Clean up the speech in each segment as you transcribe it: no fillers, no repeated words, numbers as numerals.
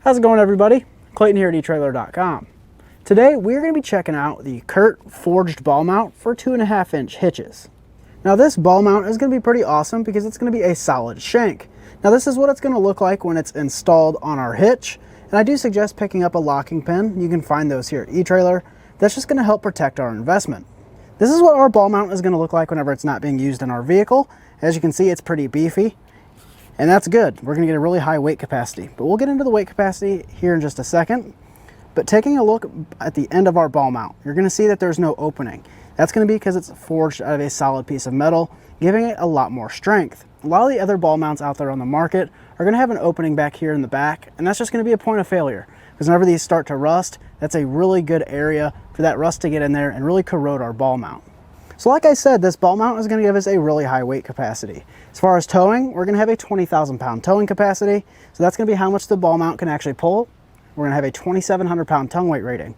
How's it going, everybody? Clayton here at etrailer.com. Today we're going to be checking out the Curt Forged Ball Mount for 2.5-inch hitches. Now this ball mount is going to be pretty awesome because it's going to be a solid shank. Now this is what it's going to look like when it's installed on our hitch, and I do suggest picking up a locking pin. You can find those here at etrailer. That's just going to help protect our investment. This is what our ball mount is going to look like whenever it's not being used in our vehicle. As you can see, it's pretty beefy. And that's good. We're going to get a really high weight capacity, but we'll get into the weight capacity here in just a second. But taking a look at the end of our ball mount, you're going to see that there's no opening. That's going to be because it's forged out of a solid piece of metal, giving it a lot more strength. A lot of the other ball mounts out there on the market are going to have an opening back here in the back, and that's just going to be a point of failure. Because whenever these start to rust, that's a really good area for that rust to get in there and really corrode our ball mount. So like I said, this ball mount is going to give us a really high weight capacity. As far as towing, we're going to have a 20,000 pound towing capacity. So that's going to be how much the ball mount can actually pull. We're going to have a 2,700 pound tongue weight rating.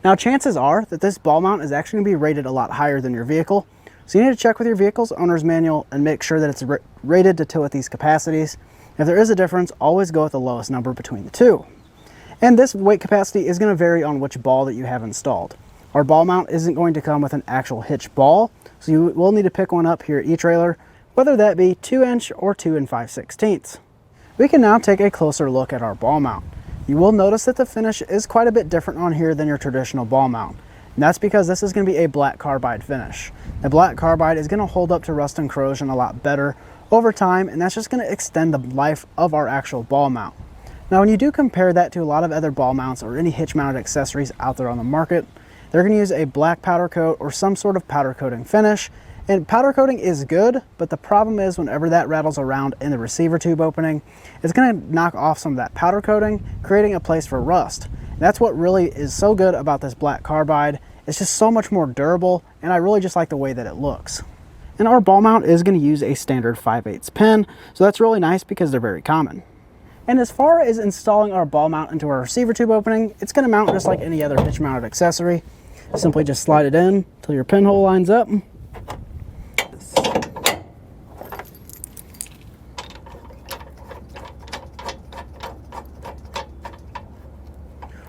Now chances are that this ball mount is actually going to be rated a lot higher than your vehicle. So you need to check with your vehicle's owner's manual and make sure that it's rated to tow at these capacities. If there is a difference, always go with the lowest number between the two. And this weight capacity is going to vary on which ball that you have installed. Our ball mount isn't going to come with an actual hitch ball, so you will need to pick one up here at etrailer, whether that be 2-inch or 2 5/16. We can now take a closer look at our ball mount. You will notice that the finish is quite a bit different on here than your traditional ball mount. And that's because this is going to be a black carbide finish. The black carbide is going to hold up to rust and corrosion a lot better over time, and that's just going to extend the life of our actual ball mount. Now when you do compare that to a lot of other ball mounts or any hitch mounted accessories out there on the market, they're going to use a black powder coat or some sort of powder coating finish. And powder coating is good, but the problem is whenever that rattles around in the receiver tube opening, it's going to knock off some of that powder coating, creating a place for rust. And that's what really is so good about this black carbide. It's just so much more durable, and I really just like the way that it looks. And our ball mount is going to use a standard 5/8 pin, so that's really nice because they're very common. And as far as installing our ball mount into our receiver tube opening, it's going to mount just like any other hitch mounted accessory. Simply just slide it in until your pinhole lines up.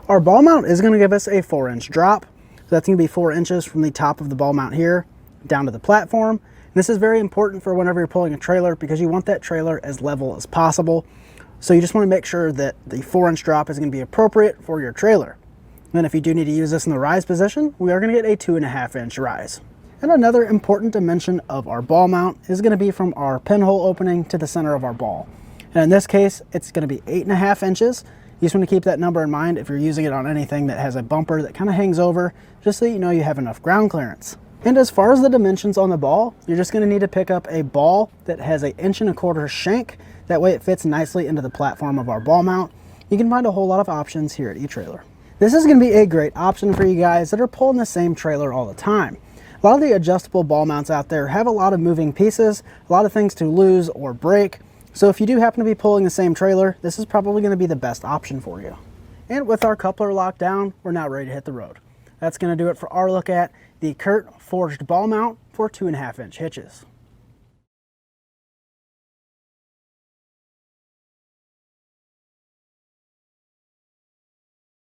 Our ball mount is going to give us a 4-inch drop. So that's going to be 4 inches from the top of the ball mount here down to the platform. And this is very important for whenever you're pulling a trailer because you want that trailer as level as possible. So you just want to make sure that the 4-inch drop is going to be appropriate for your trailer. Then if you do need to use this in the rise position, we are going to get a 2.5-inch rise. And another important dimension of our ball mount is going to be from our pinhole opening to the center of our ball. And in this case, it's going to be 8.5 inches. You just want to keep that number in mind if you're using it on anything that has a bumper that kind of hangs over, just so you know you have enough ground clearance. And as far as the dimensions on the ball, you're just going to need to pick up a ball that has an 1.25 inch shank. That way it fits nicely into the platform of our ball mount. You can find a whole lot of options here at etrailer. This is going to be a great option for you guys that are pulling the same trailer all the time. A lot of the adjustable ball mounts out there have a lot of moving pieces, a lot of things to lose or break. So if you do happen to be pulling the same trailer, this is probably going to be the best option for you. And with our coupler locked down, we're now ready to hit the road. That's going to do it for our look at the Curt Forged Ball Mount for 2.5-inch hitches.